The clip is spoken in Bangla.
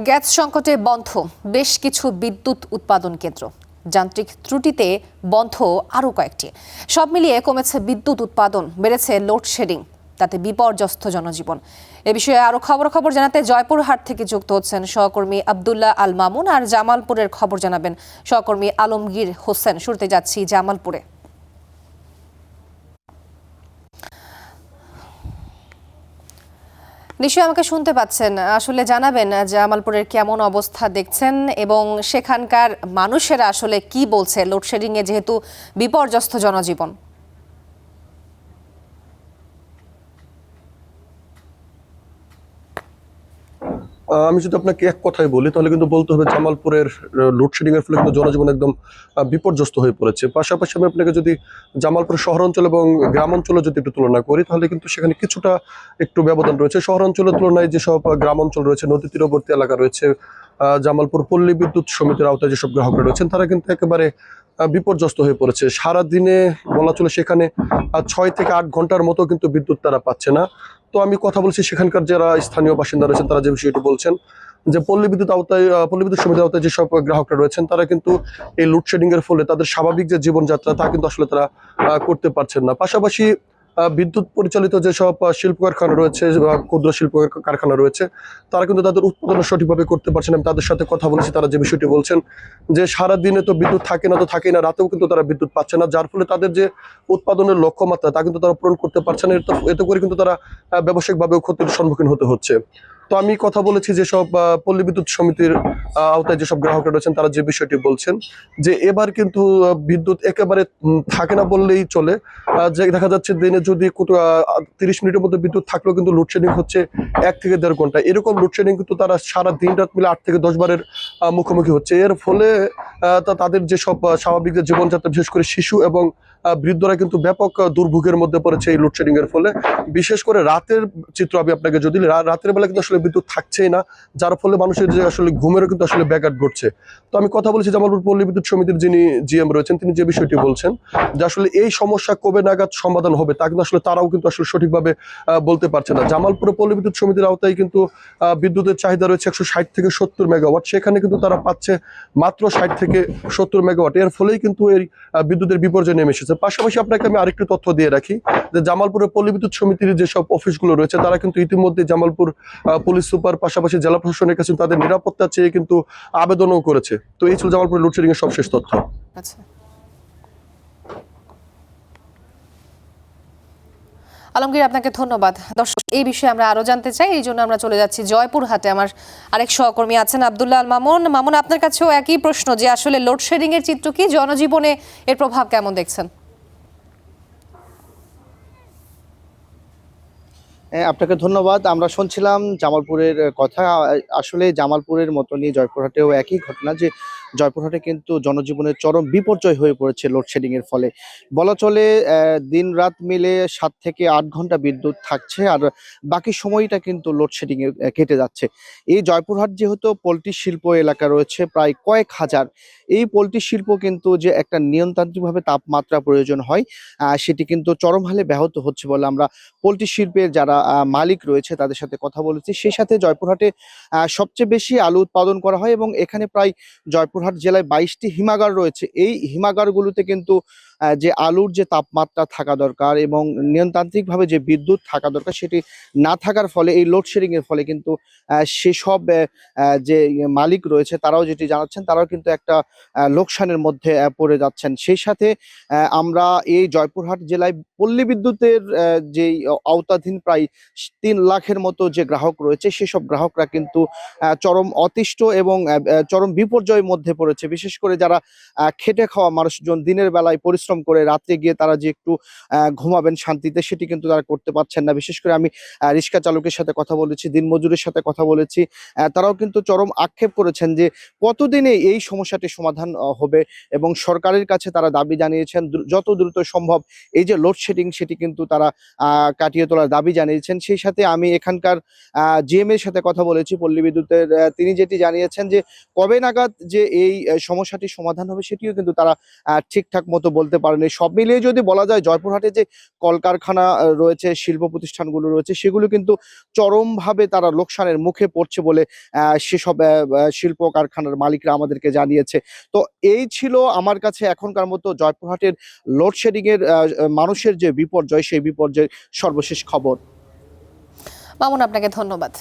গ্যাস সংকটে বন্ধ বেশ কিছু বিদ্যুৎ উৎপাদন কেন্দ্র, যান্ত্রিক ত্রুটিতে বন্ধ আরও কয়েকটি। সব মিলিয়ে কমেছে বিদ্যুৎ উৎপাদন, বেড়েছে লোডশেডিং, তাতে বিপর্যস্ত জনজীবন। এ বিষয়ে আরও খবর জানাতে জয়পুরহাট থেকে যুক্ত হচ্ছেন সহকর্মী আব্দুল্লাহ আল মামুন, আর জামালপুরের খবর জানাবেন সহকর্মী আলমগীর হোসেন। শুরুতে যাচ্ছি জামালপুরে। নিশ্চয়ই আমাকে শুনতে পাচ্ছেন, আসলে জানাবেন জামালপুরের কেমন অবস্থা দেখছেন এবং সেখানকার মানুষেরা আসলে কি বলছে লোডশেডিং এ যেহেতু বিপর্যস্ত জনজীবন। আমি যদি আপনাকে এক কথায় বলি তাহলে কিন্তু বলতে হবে জামালপুরের লোডশেডিং এর ফলে কিন্তু জনজীবন একদম বিপর্যস্ত হয়ে পড়েছে। পাশাপাশি আমি আপনাকে যদি জামালপুর শহরাঞ্চল এবং গ্রাম অঞ্চলে যদি একটু তুলনা করি তাহলে কিন্তু সেখানে কিছুটা একটু ব্যবধান রয়েছে। শহরাঞ্চলের তুলনায় যেসব গ্রাম অঞ্চল রয়েছে, নদী তীরবর্তী এলাকা রয়েছে, জামালপুর পল্লী বিদ্যুৎ সমিতির আওতায় যেসব গ্রাহকরা রয়েছেন তারা কিন্তু একেবারে বিপর্যস্ত হয়ে পড়েছে। সারাদিনে বলা চলে সেখানে 6 থেকে 8 ঘন্টার মতো কিন্তু বিদ্যুৎ তারা পাচ্ছে না। তো আমি কথা বলছি সেখানকার যারা স্থানীয় বাসিন্দা রয়েছেন তারা যে বিষয়টি বলছেন যে পল্লী বিদ্যুৎ সমিতির আওতায় যেসব গ্রাহকরা রয়েছেন তারা কিন্তু এই লোডশেডিং এর ফলে তাদের স্বাভাবিক যে জীবনযাত্রা তা কিন্তু আসলে তারা করতে পারছেন না। পাশাপাশি বিদ্যুৎ পরিচালিত যেসব শিল্প কারখানা রয়েছে, ক্ষুদ্র শিল্প কারখানা রয়েছে, তারা কিন্তু তাদের উৎপাদন সঠিকভাবে করতে পারছে না। আমি তাদের সাথে কথা বলেছি, তারা যে বিষয়টি বলছেন যে সারা দিনে তো বিদ্যুৎ থাকে না, তো থাকেই না, রাতেও কিন্তু তারা বিদ্যুৎ পাচ্ছে না, যার ফলে তাদের যে উৎপাদনের লক্ষ্যমাত্রা তা কিন্তু তারা পূরণ করতে পারছে না। এতে করে কিন্তু তারা ব্যবসায়িকভাবেও ক্ষতির সম্মুখীন হতে হচ্ছে। তো আমি কথা বলেছি যেসব পল্লী বিদ্যুৎ সমিতির আওতায় যেসব গ্রাহকরা রয়েছেন তারা যে বিষয়টি বলছেন যে এবার কিন্তু বিদ্যুৎ একেবারে থাকে না বললেই চলে। যে দেখা যাচ্ছে দিনে যদি 30 মিনিটের মধ্যে বিদ্যুৎ থাকলেও কিন্তু লোডশেডিং হচ্ছে 1 থেকে 1.5 ঘন্টা। এরকম লোডশেডিং কিন্তু তারা সারা দিন রাত মিলে 8 থেকে 10 বারের মুখোমুখি হচ্ছে। এর ফলে তাদের যেসব স্বাভাবিক জীবনযাত্রা, বিশেষ করে শিশু এবং বৃদ্ধরা কিন্তু ব্যাপক দুর্ভোগের মধ্যে পড়েছে এই লোডশেডিং এর ফলে। বিশেষ করে রাতের চিত্র আমি আপনাকে যদি রাতের বেলা কিন্তু আসলে বিদ্যুৎ থাকছেই না, যার ফলে মানুষের যে আসলে ঘুমেরও কিন্তু আসলে ব্যাঘাত ঘটছে। তো আমি কথা বলেছি জামালপুর পল্লী বিদ্যুৎ সমিতির যিনি জিএম রয়েছেন, তিনি যে বিষয়টি বলছেন যে আসলে এই সমস্যা কবে নাগাদ সমাধান হবে তা কিন্তু আসলে তারাও কিন্তু আসলে সঠিকভাবে বলতে পারছে না। জামালপুরে পল্লী বিদ্যুৎ সমিতির আওতায় কিন্তু বিদ্যুতের চাহিদা রয়েছে 160 থেকে 70 মেগাওয়াট, সেখানে কিন্তু তারা পাচ্ছে মাত্র 60 থেকে 70 মেগাওয়াট। এর ফলেই কিন্তু এই বিদ্যুতের বিপর্যয় নেমে এসেছে। পাশাপাশি আপনাকে আমি আরেকটু তথ্য দিয়ে রাখি যে জামালপুরের পল্লী বিদ্যুৎ সমিতির যেসব অফিসগুলো রয়েছে তারা কিন্তু ইতিমধ্যে জামালপুর পুলিশ সুপার পাশাপাশি জেলা প্রশাসনের কাছে তাদের নিরাপত্তা চেয়ে কিন্তু আবেদনও করেছে। তো এই ছিল জামালপুরের লোডশেডিং এর সবশেষ তথ্য। আচ্ছা, আলমগীর আপনাকে ধন্যবাদ। দর্শক, এই বিষয়ে আমরা আরো জানতে চাই, এই জন্য আমরা চলে যাচ্ছি জয়পুরহাটে। আমার আরেক সহকর্মী আছেন আব্দুল্লাহ আল মামুন। মামুন, আপনার কাছেও একই প্রশ্ন যে আসলে লোডশেডিং এর চিত্র কি, জনজীবনে এর প্রভাব কেমন দেখছেন? আপনাকে ধন্যবাদ। আমরা শুনছিলাম জামালপুরের কথা। আসলে জামালপুরের মতনই জয়পুরহাটেও একই ঘটনা, যে জয়পুরহাটে কিন্তু জনজীবনের চরম বিপর্যয় হয়ে পড়েছে লোডশেডিং এর ফলে। বলা চলে দিন রাত মিলে 7 থেকে 8 ঘন্টা বিদ্যুৎ থাকছে, আর বাকি সময়টা কিন্তু লোডশেডিং এ কেটে যাচ্ছে। এই জয়পুরহাট যেহেতু পোল্ট্রি শিল্প এলাকা রয়েছে প্রায় কয়েক হাজার, এই পোল্ট্রি শিল্প কিন্তু যে একটা নিয়মতান্ত্রিকভাবে তাপমাত্রা প্রয়োজন হয়, সেটি কিন্তু চরম হালে ব্যাহত হচ্ছে বলে আমরা পোল্ট্রি শিল্পের যারা মালিক রয়েছে তাদের সাথে কথা বলেছি। সেই সাথে জয়পুরহাটে সবচেয়ে বেশি আলু উৎপাদন করা হয় এবং এখানে প্রায় জয়পুরহাট জেলায় 22টি হিমাগার রয়েছে। এই হিমাগারগুলোতে কিন্তু যে আলুর যে তাপমাত্রা থাকা দরকার এবং নিয়মতান্ত্রিকভাবে যে বিদ্যুৎ থাকা দরকার, সেটি না থাকার ফলে এই লোডশেডিং এর ফলে কিন্তু সেসব যে মালিক রয়েছে তারাও যেটি জানাচ্ছেন, তারাও কিন্তু একটা লোকসানের মধ্যে পড়ে যাচ্ছেন। সেই সাথে আমরা এই জয়পুরহাট জেলায় পল্লী বিদ্যুতের যেই আওতাধীন প্রায় 3 লাখের মতো যে গ্রাহক রয়েছে, সেসব গ্রাহকরা কিন্তু চরম অতিষ্ঠ এবং চরম বিপর্যয়ের মধ্যে পড়েছে। বিশেষ করে যারা খেটে খাওয়া মানুষজন, দিনের বেলায় পরিশ্রম করে রাত্রে গিয়ে তারা যে একটু ঘুমাবেন শান্তিতে, সেটি কিন্তু তারা করতে পারছেন না। বিশেষ করে আমি রিক্সা চালকের সাথে কথা বলেছি, দিনমজুরের সাথে কথা বলেছি, তারাও কিন্তু চরম আক্ষেপ করেছেন যে কতদিনে এই সমস্যাটি সমাধান হবে, এবং সরকারের কাছে তারা দাবি জানিয়েছেন যত দ্রুত সম্ভব এই যে লোডশেডিং সেটি কিন্তু তারা কাটিয়ে তোলার দাবি জানিয়েছেন। সেই সাথে আমি এখানকার জিএম এর সাথে কথা বলেছি পল্লী বিদ্যুতের, তিনি যেটি জানিয়েছেন যে কবে নাগাদ যে এই সমস্যাটি সমাধান হবে সেটিও কিন্তু তারা ঠিকঠাক মতো বলতে পারেনি। সব মিলিয়ে যদি বলা যায় জয়পুরহাটে যে কলকারখানা রয়েছে, শিল্প প্রতিষ্ঠানগুলো রয়েছে, সেগুলো কিন্তু চরমভাবে তারা লোকসানের মুখে পড়ছে বলে সেসব শিল্প কারখানার মালিকরা আমাদেরকে জানিয়েছে। তো এই ছিল আমার কাছে এখনকার মতো জয়পুরহাটের লোডশেডিং এর মানুষের যে বিপর্যয়, সেই বিপর্যয়ের সর্বশেষ খবর। মামুন, আপনাকে ধন্যবাদ।